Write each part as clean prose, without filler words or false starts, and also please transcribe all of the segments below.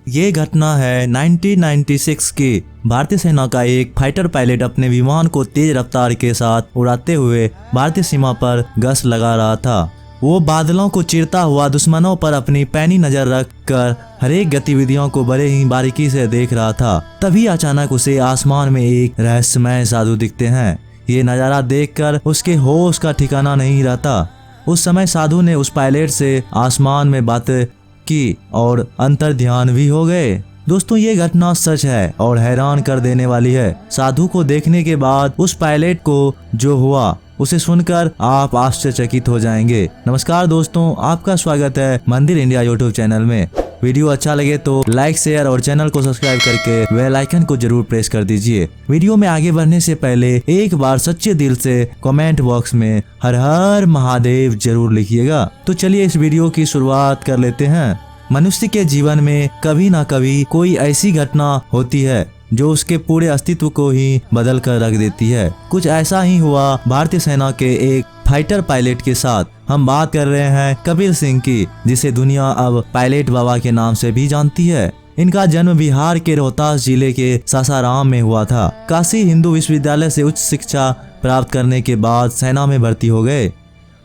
ये घटना है 1996 की। भारतीय सेना का एक फाइटर पायलट अपने विमान को तेज रफ्तार के साथ उड़ाते हुए भारतीय सीमा पर गश्त लगा रहा था। वो बादलों को चीरता हुआ दुश्मनों पर अपनी पैनी नजर रखकर हर एक गतिविधियों को बड़े ही बारीकी से देख रहा था। तभी अचानक उसे आसमान में एक रहस्यमय साधु दिखते हैं। ये नजारा देखकर उसके होश का ठिकाना नहीं रहता। उस समय साधु ने उस पायलट से आसमान में बातें की और अंतर ध्यान भी हो गए। दोस्तों, ये घटना सच है और हैरान कर देने वाली है। साधु को देखने के बाद उस पायलट को जो हुआ उसे सुनकर आप आश्चर्यचकित हो जाएंगे। नमस्कार दोस्तों, आपका स्वागत है मंदिर इंडिया यूट्यूब चैनल में। वीडियो अच्छा लगे तो लाइक, शेयर और चैनल को सब्सक्राइब करके बेल आइकन को जरूर प्रेस कर दीजिए। वीडियो में आगे बढ़ने से पहले एक बार सच्चे दिल से कमेंट बॉक्स में हर हर महादेव जरूर लिखिएगा। तो चलिए इस वीडियो की शुरुआत कर लेते हैं। मनुष्य के जीवन में कभी ना कभी कोई ऐसी घटना होती है जो उसके पूरे अस्तित्व को ही बदल कर रख देती है। कुछ ऐसा ही हुआ भारतीय सेना के एक फाइटर पायलट के साथ। हम बात कर रहे हैं कपिल सिंह की, जिसे दुनिया अब पायलट बाबा के नाम से भी जानती है। इनका जन्म बिहार के रोहतास जिले के सासाराम में हुआ था। काशी हिंदू विश्वविद्यालय से उच्च शिक्षा प्राप्त करने के बाद सेना में भर्ती हो गए।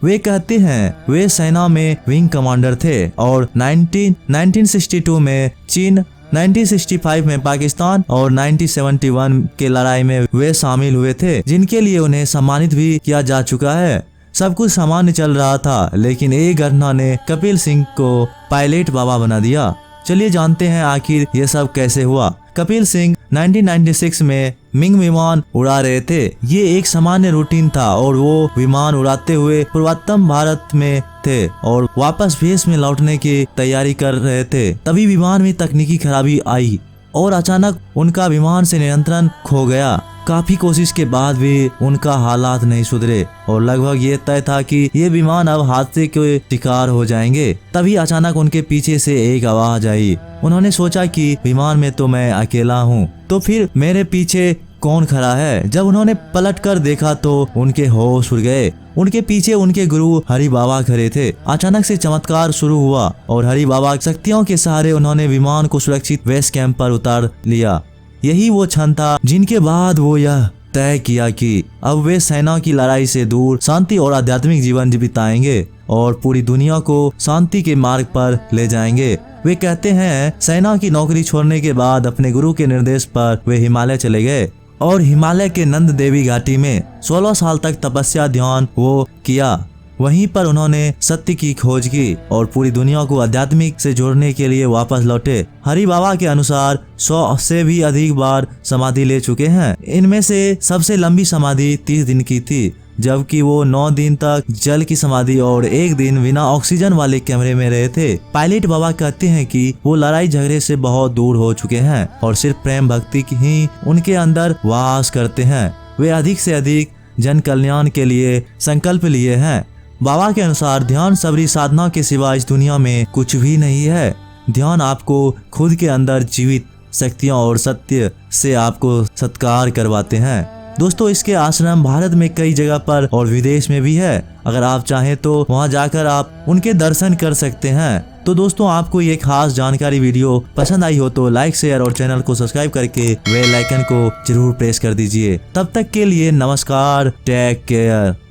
वे कहते हैं वे सेना में विंग कमांडर थे और 1962 में चीन, 1965 में पाकिस्तान और 1971 के लड़ाई में वे शामिल हुए थे, जिनके लिए उन्हें सम्मानित भी किया जा चुका है। सब कुछ सामान्य चल रहा था, लेकिन एक घटना ने कपिल सिंह को पायलट बाबा बना दिया। चलिए जानते हैं आखिर ये सब कैसे हुआ। कपिल सिंह 1996 में मिंग विमान उड़ा रहे थे। ये एक सामान्य रूटीन था और वो विमान उड़ाते हुए पूर्वोत्तर भारत में थे और वापस भेष में लौटने की तैयारी कर रहे थे। तभी विमान में तकनीकी खराबी आई और अचानक उनका विमान से नियंत्रण खो गया। काफी कोशिश के बाद भी उनका हालात नहीं सुधरे और लगभग ये तय था कि ये विमान अब हादसे के शिकार हो जाएंगे। तभी अचानक उनके पीछे से एक आवाज आई। उन्होंने सोचा कि विमान में तो मैं अकेला हूँ, तो फिर मेरे पीछे कौन खड़ा है। जब उन्होंने पलट कर देखा तो उनके होश उड़ गए। उनके पीछे उनके गुरु हरि बाबा खड़े थे। अचानक से चमत्कार शुरू हुआ और हरि बाबा शक्तियों के सहारे उन्होंने विमान को सुरक्षित बेस कैंप पर उतार लिया। यही वो क्षण था जिनके बाद वो यह तय किया कि अब वे सेना की लड़ाई से दूर शांति और आध्यात्मिक जीवन बिताएंगे और पूरी दुनिया को शांति के मार्ग पर ले जाएंगे। वे कहते हैं सेना की नौकरी छोड़ने के बाद अपने गुरु के निर्देश पर वे हिमालय चले गए और हिमालय के नंद देवी घाटी में 16 साल तक तपस्या ध्यान वो किया। वहीं पर उन्होंने सत्य की खोज की और पूरी दुनिया को आध्यात्मिक से जोड़ने के लिए वापस लौटे। हरि बाबा के अनुसार 100 से भी अधिक बार समाधि ले चुके हैं। इनमें से सबसे लंबी समाधि 30 दिन की थी, जबकि वो 9 दिन तक जल की समाधि और 1 दिन बिना ऑक्सीजन वाले कमरे में रहे थे। पायलट बाबा कहते हैं कि वो लड़ाई झगड़े से बहुत दूर हो चुके हैं और सिर्फ प्रेम भक्ति ही उनके अंदर वास करते हैं। वे अधिक से अधिक जन कल्याण के लिए संकल्प लिए हैं। बाबा के अनुसार ध्यान सबरी साधना के सिवा इस दुनिया में कुछ भी नहीं है। ध्यान आपको खुद के अंदर जीवित शक्तियों और सत्य से आपको सत्कार करवाते हैं। दोस्तों, इसके आश्रम भारत में कई जगह पर और विदेश में भी है। अगर आप चाहें तो वहां जाकर आप उनके दर्शन कर सकते हैं। तो दोस्तों, आपको ये खास जानकारी वीडियो पसंद आई हो तो लाइक, शेयर और चैनल को सब्सक्राइब करके बेल आइकन को जरूर प्रेस कर दीजिए। तब तक के लिए नमस्कार, टेक केयर।